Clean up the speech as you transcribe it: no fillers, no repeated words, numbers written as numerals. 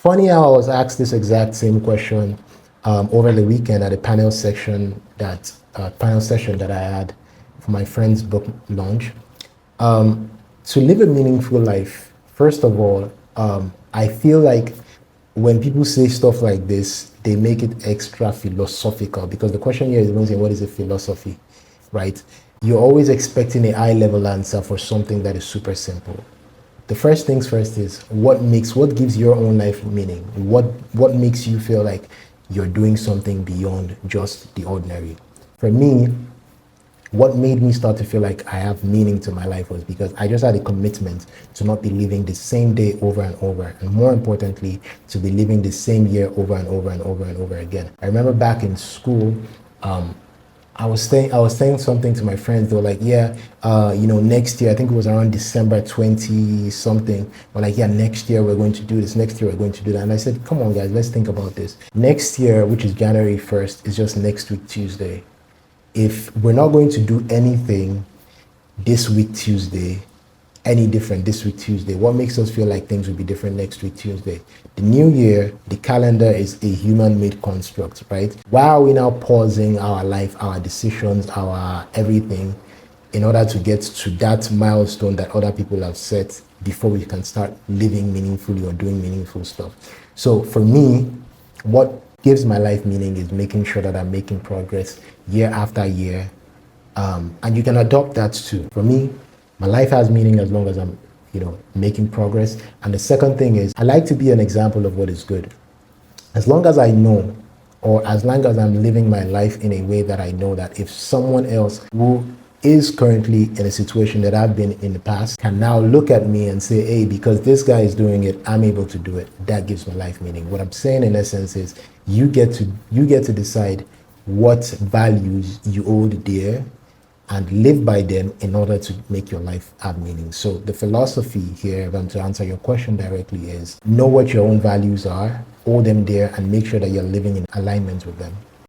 funny how I was asked this exact same question over the weekend at a panel session that I had for my friend's book launch. To live a meaningful life, first of all, I feel like when people say stuff like this, they make it extra philosophical, because the question here is going to say, what is a philosophy, right? You're always expecting a high level answer for something that is super simple. The first things first is what gives your own life meaning? What makes you feel like you're doing something beyond just the ordinary? For me, what made me start to feel like I have meaning to my life was because I just had a commitment to not be living the same day over and over, and more importantly, to be living the same year over and over and over and over again. I remember back in school, I was saying something to my friends. They were like, yeah, next year, I think it was around December 20 something. We're like, yeah, next year we're going to do this. Next year we're going to do that. And I said, come on, guys, let's think about this. Next year, which is January 1st, is just next week, Tuesday. If we're not going to do anything this week, Tuesday, any different this week, Tuesday, what makes us feel like things will be different next week, Tuesday? The new year, the calendar is a human-made construct, right? Why are we now pausing our life, our decisions, our everything in order to get to that milestone that other people have set before we can start living meaningfully or doing meaningful stuff? So for me, what gives my life meaning is making sure that I'm making progress year after year. And you can adopt that too. For me, my life has meaning as long as I'm, making progress. And the second thing is I like to be an example of what is good. As long as I know, or as long as I'm living my life in a way that I know that if someone else who is currently in a situation that I've been in the past can now look at me and say, hey, because this guy is doing it, I'm able to do it. That gives my life meaning. What I'm saying in essence is you get to decide what values you hold dear and live by them in order to make your life have meaning. So the philosophy here, to answer your question directly, is know what your own values are, hold them dear, and make sure that you're living in alignment with them.